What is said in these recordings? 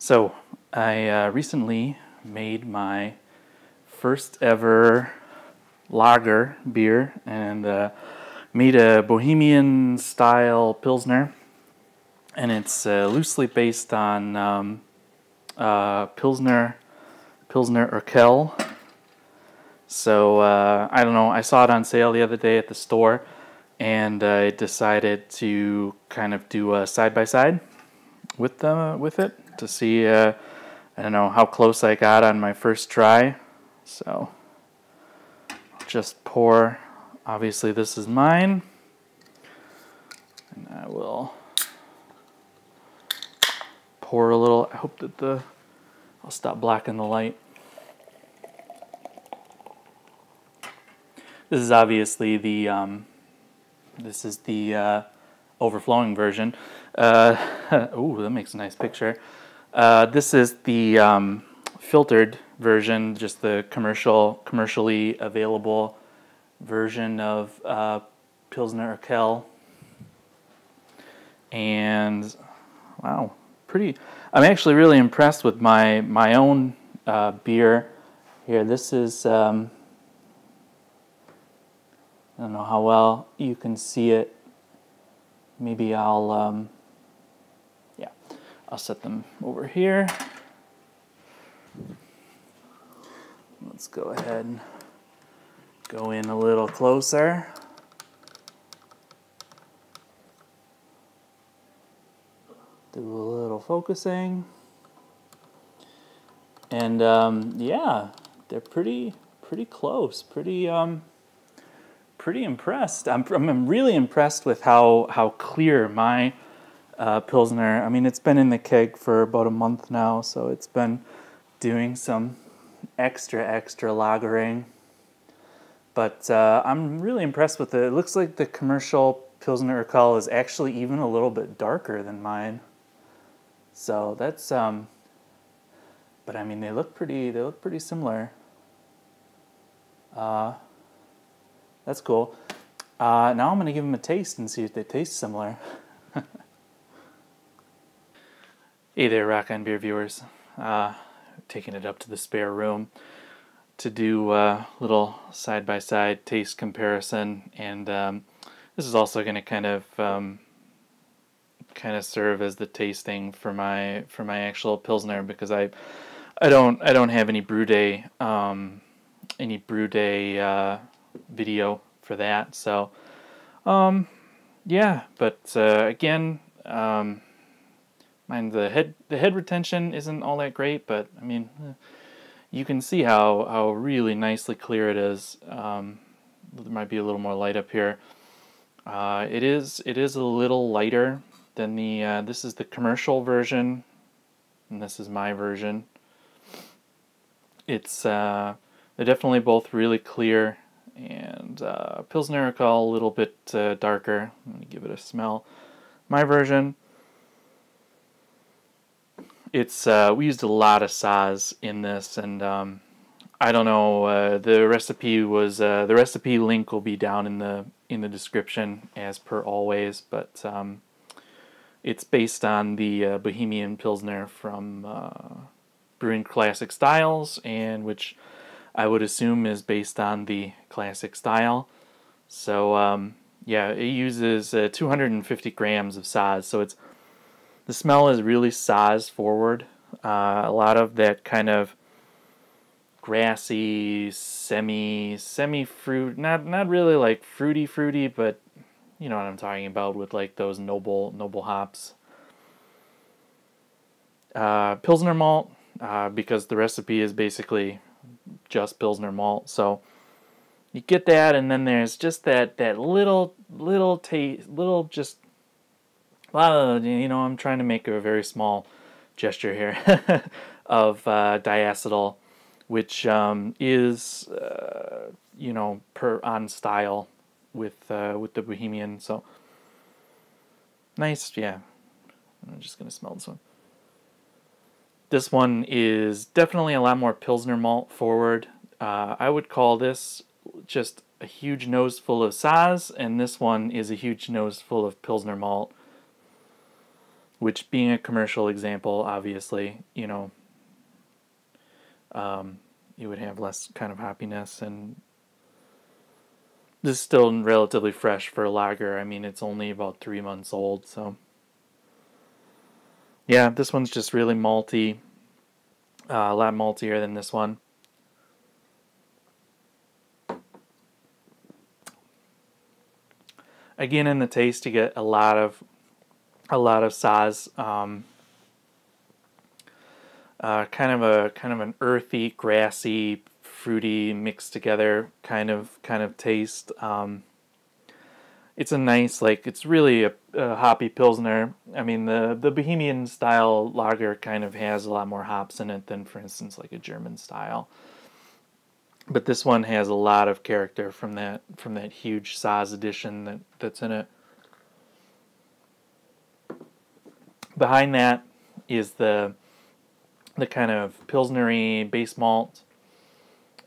So I recently made my first ever lager beer and made a Bohemian style Pilsner, and it's loosely based on Pilsner Urquell. So I don't know, I saw it on sale the other day at the store, and I decided to kind of do a side-by-side with it to see I don't know how close I got on my first try. So just pour, obviously this is mine, and I will pour a little. I hope that I'll stop blocking the light. This is obviously the overflowing version. Ooh, that makes a nice picture. This is the filtered version, just the commercially available version of Pilsner Urquell. And wow, I'm actually really impressed with my own beer here. This is I don't know how well you can see it. Maybe I'll set them over here. Let's go ahead and go in a little closer. Do a little focusing. And yeah, they're pretty close. Pretty impressed. I'm really impressed with how clear my Pilsner. I mean, it's been in the keg for about a month now, so it's been doing some extra lagering. But I'm really impressed with it. It looks like the commercial Pilsner Urquell is actually even a little bit darker than mine. So that's but I mean, they look pretty similar. That's cool. Now I'm gonna give them a taste and see if they taste similar. Hey there, Rock on Beer viewers. Taking it up to the spare room to do a little side-by-side taste comparison, and this is also going to kind of serve as the tasting for my actual Pilsner, because I don't have any brew day video for that. So yeah, but again. Mind the head retention isn't all that great, but I mean, you can see how really nicely clear it is. There might be a little more light up here. It is a little lighter than the this is the commercial version, and this is my version. It's they're definitely both really clear, and Pilsner Urquell a little bit darker. Let me give it a smell. My version. It's we used a lot of Saaz in this, and I don't know. The recipe link will be down in the description as per always. But it's based on the Bohemian Pilsner from Brewing Classic Styles, and which I would assume is based on the classic style. So yeah, it uses 250 grams of Saaz. So the smell is really Saaz forward. A lot of that kind of grassy, semi-fruit, not really like fruity, but you know what I'm talking about with like those noble hops. Pilsner malt, because the recipe is basically just Pilsner malt. So you get that, and then there's just that little taste, just. Well, you know, I'm trying to make a very small gesture here of diacetyl, which is you know, on style with the Bohemian. So nice, yeah. I'm just gonna smell this one. This one is definitely a lot more Pilsner malt forward. I would call this just a huge nose full of Saaz, and this one is a huge nose full of Pilsner malt. which, being a commercial example, obviously, you know, you would have less kind of hoppiness. And this is still relatively fresh for a lager. I mean, it's only about 3 months old, so yeah, this one's just really malty, a lot maltier than this one. Again, in the taste, you get a lot of Saaz, kind of an earthy, grassy, fruity, mixed together kind of taste. It's a nice, like, it's really a hoppy Pilsner. I mean, the Bohemian style lager kind of has a lot more hops in it than, for instance, like a German style. But this one has a lot of character from that huge Saaz addition that's in it. Behind that is the kind of Pilsnery base malt,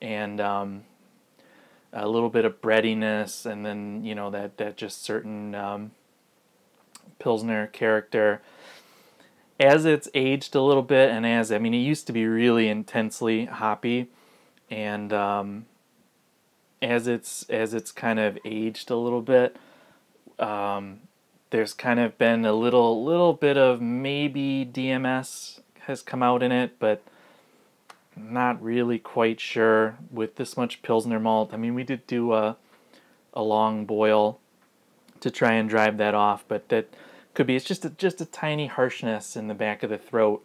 and a little bit of breadiness, and then, you know, that just certain Pilsner character. As it's aged a little bit, and I mean, it used to be really intensely hoppy, and as it's kind of aged a little bit, there's kind of been a little bit of maybe DMS has come out in it, but not really quite sure with this much Pilsner malt. I mean, we did do a long boil to try and drive that off, but that could be, it's just a tiny harshness in the back of the throat.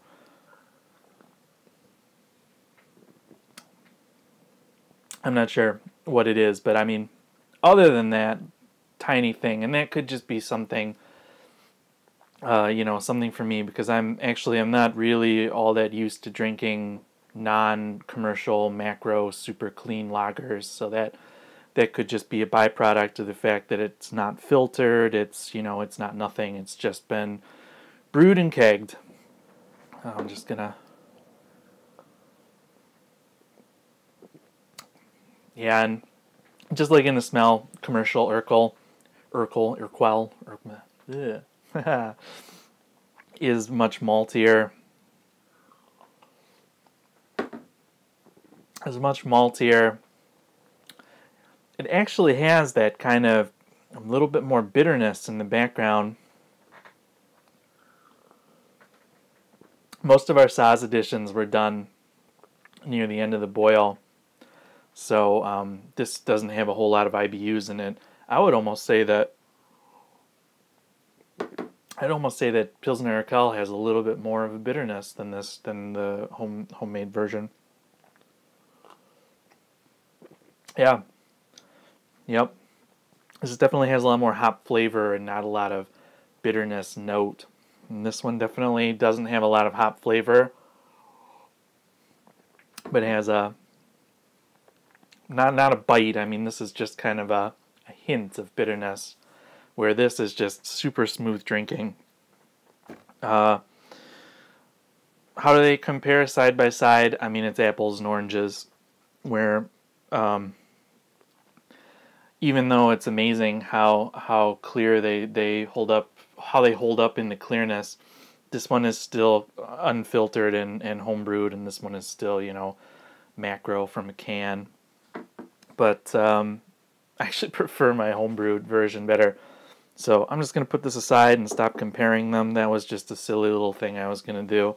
I'm not sure what it is, but I mean, other than that tiny thing, and that could just be something, you know, something for me, because I'm not really all that used to drinking non-commercial macro super clean lagers, so that could just be a byproduct of the fact that it's not filtered, it's, you know, it's not nothing, it's just been brewed and kegged. I'm just gonna, yeah, and just like in the smell, commercial Urquell is much maltier. It actually has that kind of a little bit more bitterness in the background. Most of our Saaz additions were done near the end of the boil, so this doesn't have a whole lot of IBUs in it. I'd almost say that Pilsner Urquell has a little bit more of a bitterness than the homemade version. Yeah. Yep. This definitely has a lot more hop flavor and not a lot of bitterness note. And this one definitely doesn't have a lot of hop flavor, but has a not a bite. I mean, this is just kind of a hint of bitterness, where this is just super smooth drinking. How do they compare side by side? I mean, it's apples and oranges, where even though it's amazing how clear they hold up, in the clearness, this one is still unfiltered and homebrewed, and this one is still, you know, macro from a can. But I actually prefer my homebrewed version better. So I'm just going to put this aside and stop comparing them. That was just a silly little thing I was going to do.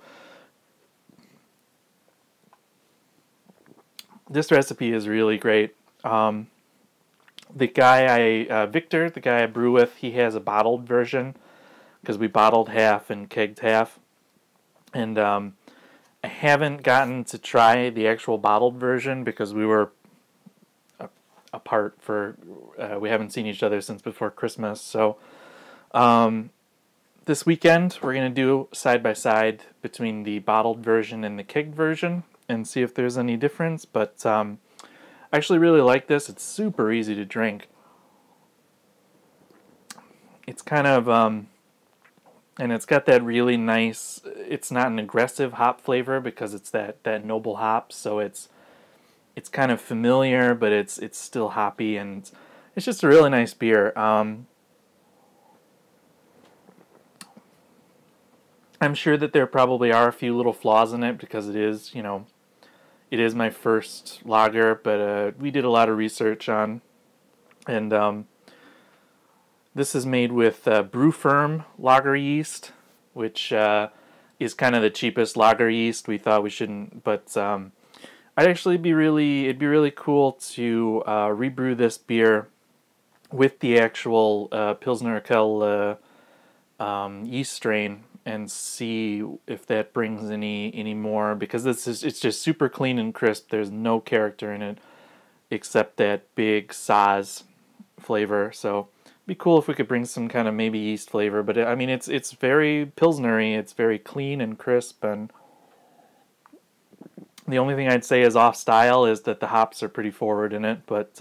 This recipe is really great. The guy Victor, the guy I brew with, he has a bottled version, because we bottled half and kegged half. And I haven't gotten to try the actual bottled version because we were apart for, we haven't seen each other since before Christmas. So this weekend we're going to do side by side between the bottled version and the kegged version and see if there's any difference. But I actually really like this. It's super easy to drink. It's kind of, and it's got that really nice, it's not an aggressive hop flavor because it's that noble hop, so it's kind of familiar, but it's still hoppy, and it's just a really nice beer. I'm sure that there probably are a few little flaws in it because it is, you know, it is my first lager, but we did a lot of research on, and this is made with brew firm lager yeast, which is kind of the cheapest lager yeast. We thought we shouldn't, but it'd be really cool to rebrew this beer with the actual Pilsner Urquell yeast strain and see if that brings any more, because it's just super clean and crisp. There's no character in it except that big Saaz flavor. So it'd be cool if we could bring some kind of maybe yeast flavor. But I mean, it's very Pilsnery. It's very clean and crisp, and the only thing I'd say is off style is that the hops are pretty forward in it. But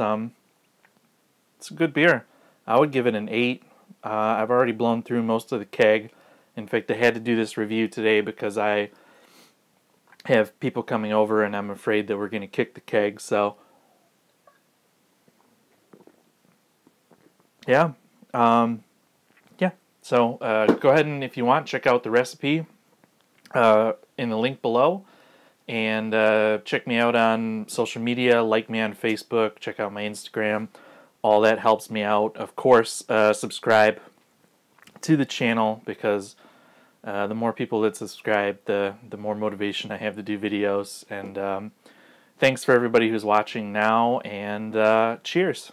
it's a good beer. I would give it an 8. I've already blown through most of the keg. In fact, I had to do this review today because I have people coming over and I'm afraid that we're going to kick the keg. So, yeah. Yeah. So, go ahead and, if you want, check out the recipe in the link below. And check me out on social media. Like me on Facebook. Check out my Instagram. All that helps me out. Of course, subscribe to the channel, because the more people that subscribe, the more motivation I have to do videos. And thanks for everybody who's watching now, and cheers.